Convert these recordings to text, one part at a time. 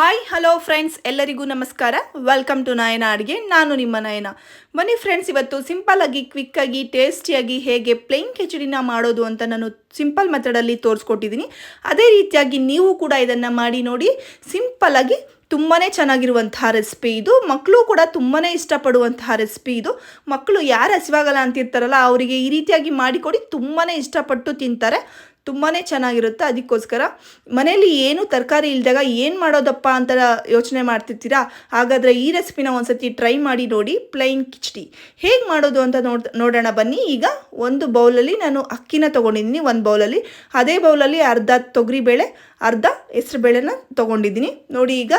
Hi hello friends, ಎಲ್ಲರಿಗೂ ನಮಸ್ಕಾರ. Welcome to ನಯನ ಅಡುಗೆ. ನಾನು ನಿಮ್ಮ ನಯನ. ಬನ್ನಿ ಫ್ರೆಂಡ್ಸ್, ಇವತ್ತು ಸಿಂಪಲ್ಲಾಗಿ ಕ್ವಿಕ್ಕಾಗಿ ಟೇಸ್ಟಿಯಾಗಿ ಹೇಗೆ ಪ್ಲೇನ್ ಖಿಚಡಿನ ಮಾಡೋದು ಅಂತ ನಾನು ಸಿಂಪಲ್ ಮೆಥಡಲ್ಲಿ ತೋರಿಸ್ಕೊಟ್ಟಿದ್ದೀನಿ. ಅದೇ ರೀತಿಯಾಗಿ ನೀವು ಕೂಡ ಇದನ್ನು ಮಾಡಿ ನೋಡಿ. ಸಿಂಪಲ್ಲಾಗಿ ತುಂಬಾ ಚೆನ್ನಾಗಿರುವಂತಹ ರೆಸಿಪಿ ಇದು. ಮಕ್ಕಳು ಕೂಡ ತುಂಬಾ ಇಷ್ಟಪಡುವಂತಹ ರೆಸಿಪಿ ಇದು. ಮಕ್ಕಳು ಯಾರು ಹಸಿವಾಗಲ್ಲ ಅಂತಿರ್ತಾರಲ್ಲ, ಅವರಿಗೆ ಈ ರೀತಿಯಾಗಿ ಮಾಡಿಕೊಡಿ, ತುಂಬಾ ಇಷ್ಟಪಟ್ಟು ತಿಂತಾರೆ. ತುಂಬಾ ಚೆನ್ನಾಗಿರುತ್ತೆ. ಅದಕ್ಕೋಸ್ಕರ ಮನೇಲಿ ಏನು ತರಕಾರಿ ಇಲ್ದಾಗ ಏನು ಮಾಡೋದಪ್ಪ ಅಂತ ಯೋಚನೆ ಮಾಡ್ತಿರ್ತೀರಾ, ಹಾಗಾದರೆ ಈ ರೆಸಿಪಿನ ಒಂದ್ಸತಿ ಟ್ರೈ ಮಾಡಿ ನೋಡಿ. ಪ್ಲೈನ್ ಕಿಚಡಿ ಹೇಗೆ ಮಾಡೋದು ಅಂತ ನೋಡೋಣ ಬನ್ನಿ. ಈಗ ಒಂದು ಬೌಲಲ್ಲಿ ನಾನು ಅಕ್ಕಿನ ತೊಗೊಂಡಿದ್ದೀನಿ, ಒಂದು ಬೌಲಲ್ಲಿ. ಅದೇ ಬೌಲಲ್ಲಿ ಅರ್ಧ ತೊಗರಿಬೇಳೆ, ಅರ್ಧ ಹೆಸರುಬೇಳೆನ ತೊಗೊಂಡಿದ್ದೀನಿ ನೋಡಿ. ಈಗ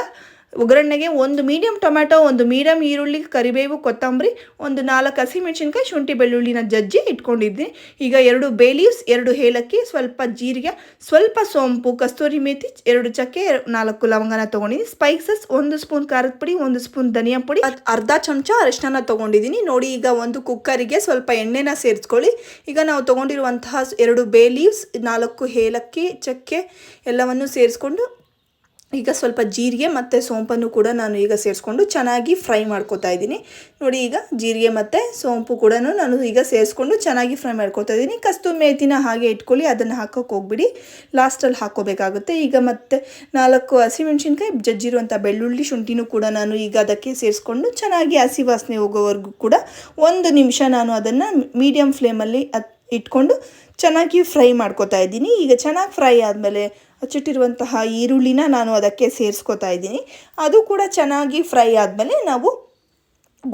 ಒಗ್ಗರಣೆಗೆ ಒಂದು ಮೀಡಿಯಮ್ ಟೊಮ್ಯಾಟೊ, ಒಂದು ಮೀಡಿಯಮ್ ಈರುಳ್ಳಿ, ಕರಿಬೇವು, ಕೊತ್ತಂಬರಿ, ಒಂದು 4 ಹಸಿಮೆಣಸಿನ್ಕಾಯಿ, ಶುಂಠಿ ಬೆಳ್ಳುಳ್ಳಿನ ಜಜ್ಜಿ ಇಟ್ಕೊಂಡಿದ್ದೀನಿ. ಈಗ 2 ಬೇ ಲೀವ್ಸ್, 2 ಏಲಕ್ಕಿ, ಸ್ವಲ್ಪ ಜೀರಿಗೆ, ಸ್ವಲ್ಪ ಸೋಂಪು, ಕಸ್ತೂರಿ ಮೇಥಿ, 2 ಚಕ್ಕೆ, 4 ಲವಂಗನ ತೊಗೊಂಡಿದ್ದೀನಿ. ಸ್ಪೈಸಸ್ 1 ಸ್ಪೂನ್ ಖಾರದ ಪುಡಿ, 1 ಸ್ಪೂನ್ ಧನಿಯಾ ಪುಡಿ, ಅರ್ಧ ಚಮಚ ಅರಿಶಿನ ತೊಗೊಂಡಿದ್ದೀನಿ ನೋಡಿ. ಈಗ ಒಂದು ಕುಕ್ಕರಿಗೆ ಸ್ವಲ್ಪ ಎಣ್ಣೆನ ಸೇರಿಸ್ಕೊಳ್ಳಿ. ಈಗ ನಾವು ತೊಗೊಂಡಿರುವಂತಹ 2 ಬೇ ಲೀವ್ಸ್, 4 ಏಲಕ್ಕಿ, ಚಕ್ಕೆ ಎಲ್ಲವನ್ನು ಸೇರಿಸ್ಕೊಂಡು, ಈಗ ಸ್ವಲ್ಪ ಜೀರಿಗೆ ಮತ್ತು ಸೋಂಪನ್ನು ಕೂಡ ನಾನು ಈಗ ಸೇರಿಸ್ಕೊಂಡು ಚೆನ್ನಾಗಿ ಫ್ರೈ ಮಾಡ್ಕೊತಾ ಇದ್ದೀನಿ ನೋಡಿ. ಈಗ ಜೀರಿಗೆ ಮತ್ತು ಸೋಂಪು ಕೂಡ ನಾನು ಈಗ ಸೇರಿಸ್ಕೊಂಡು ಚೆನ್ನಾಗಿ ಫ್ರೈ ಮಾಡ್ಕೊತಾ ಇದ್ದೀನಿ. ಕಸ್ತೂರಿ ಮೇಥಿನ ಹಾಗೆ ಇಟ್ಕೊಳ್ಳಿ, ಅದನ್ನು ಹಾಕೋಕೆ ಹೋಗ್ಬಿಡಿ, ಲಾಸ್ಟಲ್ಲಿ ಹಾಕೋಬೇಕಾಗುತ್ತೆ. ಈಗ ಮತ್ತೆ 4 ಹಸಿಮೆಣಸಿನ್ಕಾಯಿ, ಜಜ್ಜಿರುವಂಥ ಬೆಳ್ಳುಳ್ಳಿ, ಶುಂಠಿನೂ ಕೂಡ ನಾನು ಈಗ ಅದಕ್ಕೆ ಸೇರಿಸ್ಕೊಂಡು ಚೆನ್ನಾಗಿ ಹಸಿ ವಾಸನೆ ಹೋಗೋವರೆಗೂ ಕೂಡ 1 ನಿಮಿಷ ನಾನು ಅದನ್ನು ಮೀಡಿಯಮ್ ಫ್ಲೇಮಲ್ಲಿ ಇಟ್ಕೊಂಡು ಚೆನ್ನಾಗಿ ಫ್ರೈ ಮಾಡ್ಕೊತಾ ಇದ್ದೀನಿ. ಈಗ ಚೆನ್ನಾಗಿ ಫ್ರೈ ಆದಮೇಲೆ ಹಚ್ಚಿಟ್ಟಿರುವಂತಹ ಈರುಳ್ಳಿನ ನಾನು ಅದಕ್ಕೆ ಸೇರಿಸ್ಕೊತಾ ಇದ್ದೀನಿ. ಅದು ಕೂಡ ಚೆನ್ನಾಗಿ ಫ್ರೈ ಆದಮೇಲೆ ನಾವು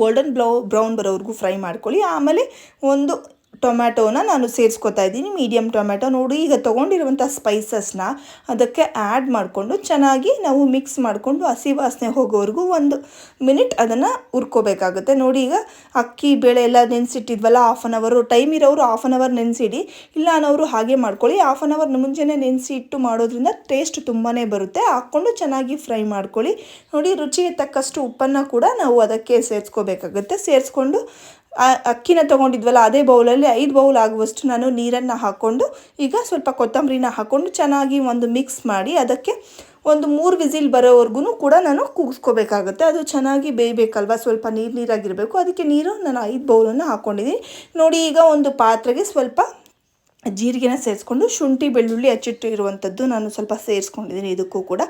ಗೋಲ್ಡನ್ ಬ್ರೌನ್ ಬರೋವರೆಗೂ ಫ್ರೈ ಮಾಡ್ಕೊಳ್ಳಿ. ಆಮೇಲೆ ಒಂದು ಟೊಮ್ಯಾಟೋನ ನಾನು ಸೇರಿಸ್ಕೊತಾ ಇದ್ದೀನಿ, ಮೀಡಿಯಮ್ ಟೊಮ್ಯಾಟೊ ನೋಡಿ. ಈಗ ತೊಗೊಂಡಿರುವಂಥ ಸ್ಪೈಸಸ್ನ ಅದಕ್ಕೆ ಆ್ಯಡ್ ಮಾಡಿಕೊಂಡು ಚೆನ್ನಾಗಿ ನಾವು ಮಿಕ್ಸ್ ಮಾಡಿಕೊಂಡು ಹಸಿ ವಾಸನೆ ಹೋಗೋವರೆಗೂ 1 ಮಿನಿಟ್ ಅದನ್ನು ಹುರ್ಕೋಬೇಕಾಗುತ್ತೆ ನೋಡಿ. ಈಗ ಅಕ್ಕಿ ಬೇಳೆ ಎಲ್ಲ ನೆನೆಸಿಟ್ಟಿದ್ವಲ್ಲ, ಹಾಫ್ ಆನ್ ಅವರು, ಟೈಮ್ ಇರೋರು ಹಾಫ್ ಆನ್ ಅವರ್ ನೆನೆಸಿಡಿ, ಇಲ್ಲ ಅನ್ನೋರು ಹಾಗೆ ಮಾಡ್ಕೊಳ್ಳಿ. ಹಾಫ್ ಆನ್ ಅವರ್ ಮುಂಚೆನೇ ನೆನೆಸಿ ಇಟ್ಟು ಮಾಡೋದ್ರಿಂದ ಟೇಸ್ಟ್ ತುಂಬಾ ಬರುತ್ತೆ. ಹಾಕ್ಕೊಂಡು ಚೆನ್ನಾಗಿ ಫ್ರೈ ಮಾಡ್ಕೊಳ್ಳಿ ನೋಡಿ. ರುಚಿಗೆ ತಕ್ಕಷ್ಟು ಉಪ್ಪನ್ನು ಕೂಡ ನಾವು ಅದಕ್ಕೆ ಸೇರಿಸ್ಕೋಬೇಕಾಗುತ್ತೆ. ಸೇರಿಸ್ಕೊಂಡು ಅಕ್ಕಿನ ತೊಗೊಂಡಿದ್ವಲ್ಲ, ಅದೇ ಬೌಲಲ್ಲಿ 5 ಬೌಲ್ ಆಗುವಷ್ಟು ನಾನು ನೀರನ್ನು ಹಾಕ್ಕೊಂಡು, ಈಗ ಸ್ವಲ್ಪ ಕೊತ್ತಂಬರಿನ ಹಾಕ್ಕೊಂಡು ಚೆನ್ನಾಗಿ ಒಂದು ಮಿಕ್ಸ್ ಮಾಡಿ, ಅದಕ್ಕೆ ಒಂದು 3 ವಿಸಿಲ್ ಬರೋವರೆಗೂ ಕೂಡ ನಾನು ಕೂಗಿಸ್ಕೋಬೇಕಾಗುತ್ತೆ. ಅದು ಚೆನ್ನಾಗಿ ಬೇಯಬೇಕಲ್ವ, ಸ್ವಲ್ಪ ನೀರಾಗಿರಬೇಕು. ಅದಕ್ಕೆ ನೀರು ನಾನು 5 ಬೌಲನ್ನು ಹಾಕ್ಕೊಂಡಿದ್ದೀನಿ ನೋಡಿ. ಈಗ ಒಂದು ಪಾತ್ರೆಗೆ ಸ್ವಲ್ಪ ಜೀರಿಗೆನ ಸೇರಿಸ್ಕೊಂಡು, ಶುಂಠಿ ಬೆಳ್ಳುಳ್ಳಿ ಹಚ್ಚಿಟ್ಟಿರುವಂಥದ್ದು ನಾನು ಸ್ವಲ್ಪ ಸೇರಿಸ್ಕೊಂಡಿದ್ದೀನಿ ಇದಕ್ಕೂ ಕೂಡ.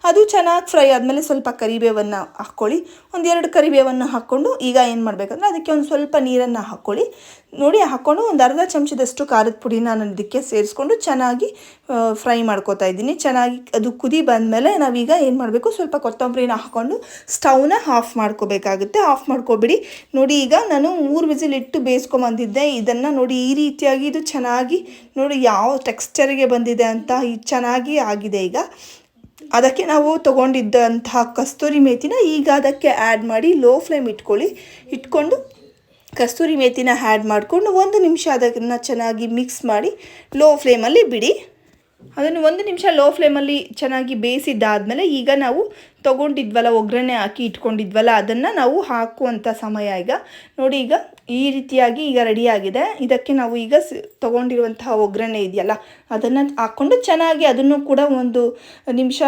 ಅದು ಚೆನ್ನಾಗಿ ಫ್ರೈ ಆದಮೇಲೆ ಸ್ವಲ್ಪ ಕರಿಬೇವನ್ನು ಹಾಕ್ಕೊಳ್ಳಿ, 1-2 ಕರಿಬೇವನ್ನು ಹಾಕ್ಕೊಂಡು, ಈಗ ಏನು ಮಾಡಬೇಕಂದ್ರೆ ಅದಕ್ಕೆ ಒಂದು ಸ್ವಲ್ಪ ನೀರನ್ನು ಹಾಕ್ಕೊಳ್ಳಿ ನೋಡಿ. ಹಾಕ್ಕೊಂಡು ಒಂದು ಅರ್ಧ ಚಮಚದಷ್ಟು ಖಾರದ ಪುಡಿನ ನಾನು ಇದಕ್ಕೆ ಸೇರಿಸ್ಕೊಂಡು ಚೆನ್ನಾಗಿ ಫ್ರೈ ಮಾಡ್ಕೋತಾ ಇದ್ದೀನಿ. ಚೆನ್ನಾಗಿ ಅದು ಕುದಿ ಬಂದಮೇಲೆ ನಾವೀಗ ಏನು ಮಾಡಬೇಕು, ಸ್ವಲ್ಪ ಕೊತ್ತಂಬರಿನ ಹಾಕ್ಕೊಂಡು ಸ್ಟವ್ನ ಆಫ್ ಮಾಡ್ಕೋಬೇಕಾಗುತ್ತೆ. ಆಫ್ ಮಾಡ್ಕೊಬಿಡಿ ನೋಡಿ. ಈಗ ನಾನು 3 ವಿಸಿಲ್ ಇಟ್ಟು ಬೇಯಿಸ್ಕೊಂಬಂದಿದ್ದೆ ಇದನ್ನು ನೋಡಿ. ಈ ರೀತಿಯಾಗಿ ಇದು ಚೆನ್ನಾಗಿ ನೋಡಿ ಯಾವ ಟೆಕ್ಸ್ಚರಿಗೆ ಬಂದಿದೆ ಅಂತ, ಇದು ಚೆನ್ನಾಗಿ ಆಗಿದೆ. ಈಗ ಅದಕ್ಕೆ ನಾವು ತೊಗೊಂಡಿದ್ದಂತಹ ಕಸ್ತೂರಿ ಮೇಥಿನ ಈಗ ಅದಕ್ಕೆ ಆ್ಯಡ್ ಮಾಡಿ ಲೋ ಫ್ಲೇಮ್ ಇಟ್ಕೊಂಡು ಕಸ್ತೂರಿ ಮೇಥಿನ ಆ್ಯಡ್ ಮಾಡಿಕೊಂಡು 1 ನಿಮಿಷ ಅದನ್ನು ಚೆನ್ನಾಗಿ ಮಿಕ್ಸ್ ಮಾಡಿ ಲೋ ಫ್ಲೇಮಲ್ಲಿ ಬಿಡಿ. ಅದನ್ನು 1 ನಿಮಿಷ ಲೋ ಫ್ಲೇಮಲ್ಲಿ ಚೆನ್ನಾಗಿ ಬೇಯಿಸಿದ್ದಾದಮೇಲೆ ಈಗ ನಾವು ತೊಗೊಂಡಿದ್ವಲ್ಲ, ಒಗ್ಗರಣೆ ಹಾಕಿ ಇಟ್ಕೊಂಡಿದ್ವಲ್ಲ, ಅದನ್ನು ನಾವು ಹಾಕುವಂಥ ಸಮಯ ಈಗ ನೋಡಿ. ಈಗ ಈ ರೀತಿಯಾಗಿ ಈಗ ರೆಡಿಯಾಗಿದೆ. ಇದಕ್ಕೆ ನಾವು ಈಗ ತೊಗೊಂಡಿರುವಂತಹ ಒಗ್ಗರಣೆ ಇದೆಯಲ್ಲ, ಅದನ್ನು ಹಾಕ್ಕೊಂಡು ಚೆನ್ನಾಗಿ ಅದನ್ನು ಕೂಡ 1 ನಿಮಿಷ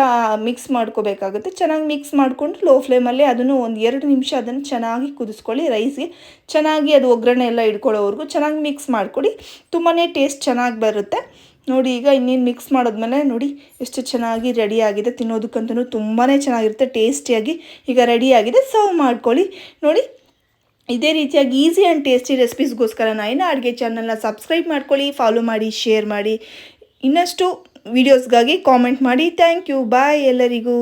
ಮಿಕ್ಸ್ ಮಾಡ್ಕೋಬೇಕಾಗುತ್ತೆ. ಚೆನ್ನಾಗಿ ಮಿಕ್ಸ್ ಮಾಡಿಕೊಂಡು ಲೋ ಫ್ಲೇಮಲ್ಲಿ ಅದನ್ನು 1-2 ನಿಮಿಷ ಅದನ್ನು ಚೆನ್ನಾಗಿ ಕುದಿಸ್ಕೊಳ್ಳಿ. ರೈಸ್ಗೆ ಚೆನ್ನಾಗಿ ಅದು ಒಗ್ಗರಣೆ ಎಲ್ಲ ಇಟ್ಕೊಳ್ಳೋವರೆಗೂ ಚೆನ್ನಾಗಿ ಮಿಕ್ಸ್ ಮಾಡಿಕೊಡಿ. ತುಂಬಾ ಟೇಸ್ಟ್ ಚೆನ್ನಾಗಿ ಬರುತ್ತೆ ನೋಡಿ. ಈಗ ಇನ್ನೇನು ಮಿಕ್ಸ್ ಮಾಡಿದ್ಮೇಲೆ ನೋಡಿ ಎಷ್ಟು ಚೆನ್ನಾಗಿ ರೆಡಿಯಾಗಿದೆ. ತಿನ್ನೋದಕ್ಕಂತೂ ತುಂಬಾ ಚೆನ್ನಾಗಿರುತ್ತೆ, ಟೇಸ್ಟಿಯಾಗಿ ಈಗ ರೆಡಿಯಾಗಿದೆ. ಸರ್ವ್ ಮಾಡ್ಕೊಳ್ಳಿ ನೋಡಿ. ಇದೇ ರೀತಿಯಾಗಿ ಈಸಿ ಆ್ಯಂಡ್ ಟೇಸ್ಟಿ ರೆಸಿಪೀಸ್ಗೋಸ್ಕರ ನಯನ ಅಡುಗೆ ಚಾನಲ್ನ ಸಬ್ಸ್ಕ್ರೈಬ್ ಮಾಡ್ಕೊಳ್ಳಿ, ಫಾಲೋ ಮಾಡಿ, ಶೇರ್ ಮಾಡಿ. ಇನ್ನಷ್ಟು ವೀಡಿಯೋಸ್ಗಾಗಿ ಕಾಮೆಂಟ್ ಮಾಡಿ. Thank you. ಬಾಯ್ ಎಲ್ಲರಿಗೂ.